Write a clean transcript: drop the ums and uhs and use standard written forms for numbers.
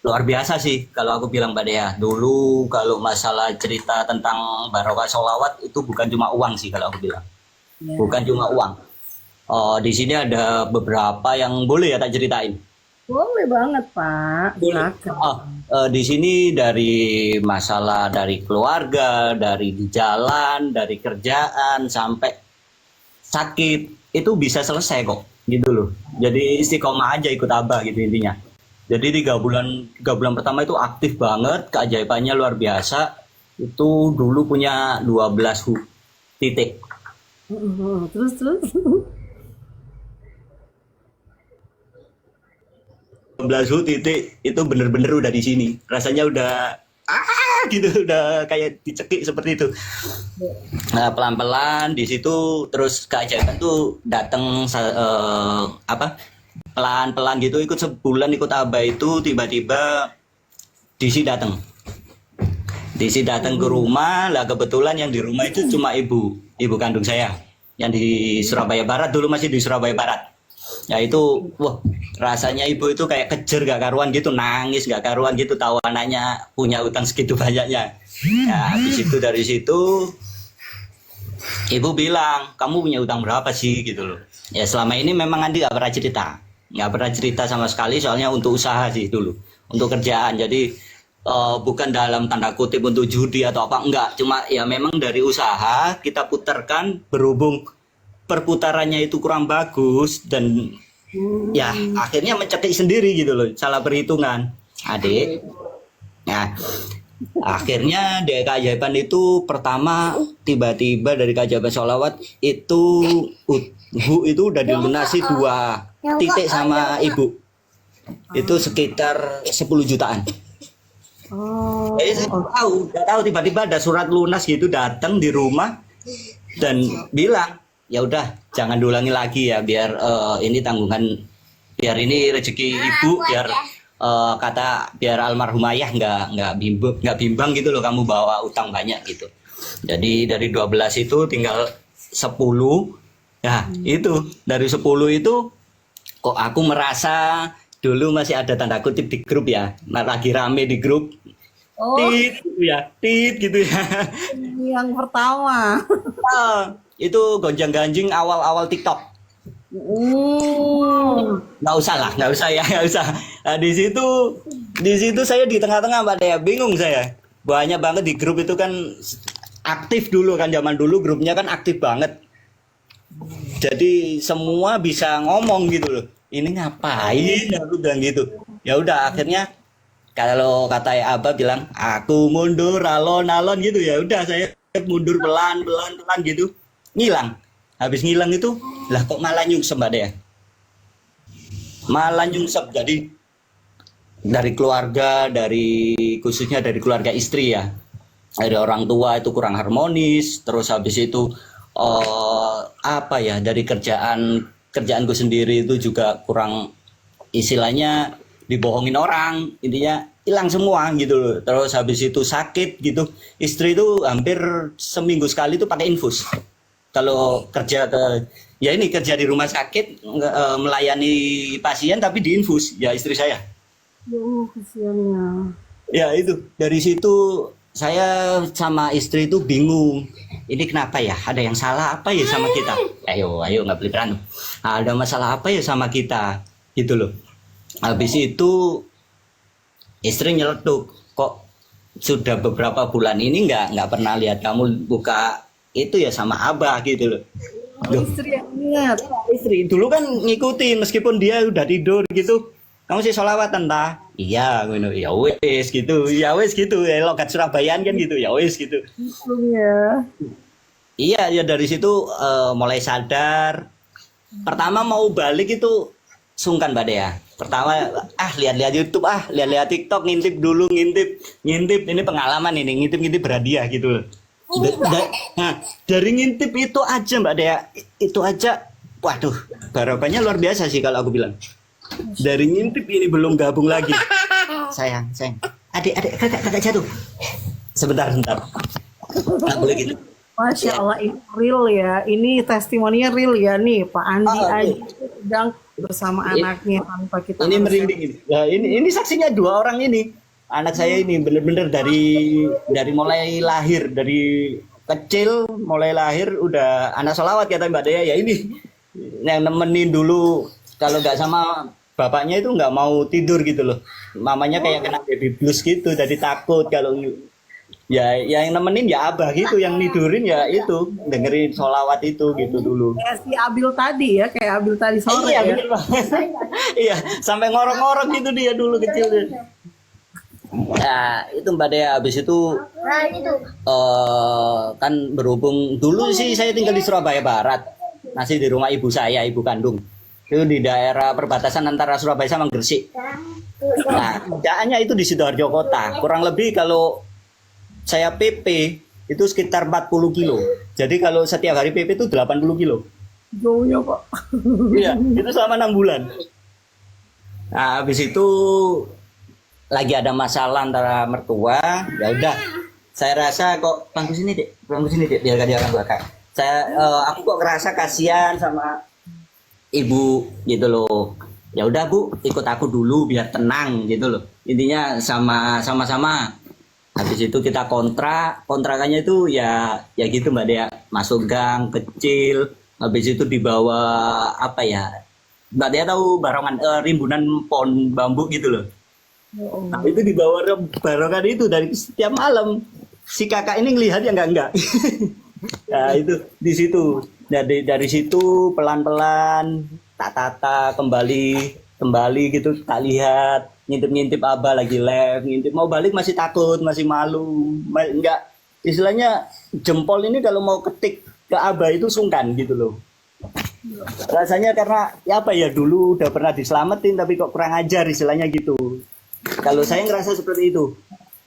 luar biasa sih kalau aku bilang Mbak Dea. Dulu kalau masalah cerita tentang barokah sholawat itu bukan cuma uang sih kalau aku bilang. Ya, Bukan cuma uang. Di sini ada beberapa yang boleh ya tak ceritain. boleh banget Pak, Boleh. silakan. Di sini dari masalah dari keluarga, dari di jalan, dari kerjaan sampai sakit itu bisa selesai kok gitu loh. Jadi istiqomah aja ikut abah gitu intinya. Jadi 3 bulan pertama itu aktif banget, keajaibannya luar biasa. Itu dulu punya 12 titik. Terus terus. 12 titik itu bener-bener udah di sini. Rasanya udah gitu udah kayak dicekik seperti itu. Nah, pelan-pelan di situ terus keajaiban tuh datang apa pelan-pelan gitu ikut sebulan ikut abah itu tiba-tiba DC datang. DC datang ke rumah lah kebetulan yang di rumah itu cuma ibu kandung saya yang di Surabaya Barat dulu masih di Surabaya Barat. Ya itu wah rasanya ibu itu kayak kejer gak karuan gitu nangis gak karuan gitu tahu anaknya punya utang segitu banyaknya. Ya habis itu dari situ ibu bilang, kamu punya utang berapa sih gitu loh. Ya selama ini memang Andi nggak pernah cerita. Nggak pernah cerita sama sekali soalnya untuk usaha sih dulu. Untuk kerjaan. Jadi bukan dalam tanda kutip untuk judi atau apa. Enggak. Cuma ya memang dari usaha kita putarkan berhubung perputarannya itu kurang bagus. Dan ya akhirnya mencekik sendiri gitu loh. Salah perhitungan. Adik. Nah, akhirnya dari keajaiban itu pertama tiba-tiba dari keajaiban sholawat itu bu itu udah dilunasi 2 titik sama ibu itu sekitar 10 jutaan. Jadi saya Oh, nggak tahu tiba-tiba ada surat lunas gitu datang di rumah dan bilang ya udah jangan diulangi lagi ya biar ini tanggungan biar ini rezeki ibu biar kata biar almarhum ayah nggak bimbang gitu loh kamu bawa utang banyak gitu. Jadi dari 12 itu tinggal 10. Nah, itu dari 10 itu kok aku merasa dulu masih ada tanda kutip di grup ya. Nah, lagi rame di grup. oh, Tit gitu ya, tit gitu ya. ini yang pertama. Itu gonjang-ganjing awal-awal TikTok. Hmm. Nggak usah lah, nggak usah ya, nggak usah. Nah, di situ saya di tengah-tengah Mbak Dea, bingung saya. Banyak banget di grup itu kan aktif dulu kan zaman dulu grupnya kan aktif banget. Jadi semua bisa ngomong gitu loh. Ini ngapain? Aku bilang gitu. Ya udah akhirnya kalau kata Abah bilang aku mundur alon-alon gitu ya udah saya mundur pelan-pelan pelan gitu. Ngilang. Habis ngilang itu lah kok malah nyungsep Mbak Dea. Malah nyungsep jadi dari keluarga dari khususnya dari keluarga istri ya dari orang tua itu kurang harmonis terus habis itu apa ya dari kerjaanku sendiri itu juga kurang istilahnya dibohongin orang intinya hilang semua gitu loh terus habis itu sakit gitu istri itu hampir seminggu sekali itu pakai infus kalau kerja ke ya ini kerja di rumah sakit melayani pasien tapi di infus ya istri saya. Kesiannya. Ya itu dari situ saya sama istri itu bingung. Ini kenapa ya? Ada yang salah apa ya sama kita? Ayo, ayo nggak boleh berantem. Ada masalah apa ya sama kita? Gitu loh. Habis itu istri nyeletuk. Kok sudah beberapa bulan ini nggak pernah lihat kamu buka itu ya sama abah gitu loh. Oh, Loh, istri yang ingat. istri dulu kan ngikutin meskipun dia udah tidur gitu kamu sih sholawat entah iya ngono ya wes gitu ya logat Surabayaan kan gitu ya wes gitu Belum ya. iya ya dari situ mulai sadar pertama mau balik itu sungkan Mbak Dea pertama lihat-lihat YouTube lihat-lihat TikTok ngintip dulu ngintip ngintip ini pengalaman ini ngintip-ngintip berhadiah gitu loh. Nah, dari ngintip itu aja Mbak Dea itu aja waduh barokahnya luar biasa sih kalau aku bilang dari ngintip ini belum gabung lagi sayang adik kakak jatuh sebentar nggak boleh gitu. Masya Allah, ini real ya. Ini testimoninya real ya nih, Pak Andi Real. aja sedang bersama I- anaknya tanpa kita Ini harus merinding ini. Nah, ini saksinya dua orang ini. Anak saya ini bener-bener dari mulai lahir, dari kecil mulai lahir udah anak solawat kata Mbak Dea ya ini yang nemenin dulu kalau nggak sama bapaknya itu nggak mau tidur gitu loh. Mamanya kayak kena baby blues gitu, jadi takut kalau ya yang nemenin ya abah gitu, yang nidurin ya itu dengerin solawat itu gitu dulu. kayak si Abil tadi ya, kayak Abil tadi sore Iya ya. bener banget. Iya sampai ngorok-ngorok gitu dia dulu kecil. Nah, itu Mbak Dea habis itu kan berhubung dulu sih saya tinggal di Surabaya Barat. Masih di rumah ibu saya, ibu kandung. Itu di daerah perbatasan antara Surabaya sama Gresik. Nah, kerjaannya itu di Sidoarjo Kota. Kurang lebih kalau saya PP itu sekitar 40 kilo. Jadi kalau setiap hari PP itu 80 kilo. Jauhnya kok. Iya, itu selama 6 bulan. Nah, habis itu lagi ada masalah antara mertua, ya udah. Saya rasa kok bangku sini dek, biar gak diangkat belakang. Aku kok ngerasa kasihan sama ibu gitu loh. Ya udah Bu, ikut aku dulu biar tenang gitu loh. Intinya sama-sama. Habis itu kita kontrakannya itu ya gitu Mbak Dea, masuk gang kecil. Habis itu dibawa apa ya? Mbak Dea tahu barongan rimbunan pohon bambu gitu loh. Nah, itu dibawa barongan itu dari setiap malam. Si kakak ini ngelihat ya enggak. Nah, itu di situ. Dari situ pelan-pelan tak tata kembali gitu tak lihat ngintip-ngintip abah lagi live ngintip mau balik masih takut masih malu enggak istilahnya jempol ini kalau mau ketik ke abah itu sungkan gitu loh rasanya karena ya apa ya dulu udah pernah diselamatin tapi kok kurang ajar istilahnya gitu kalau saya ngerasa seperti itu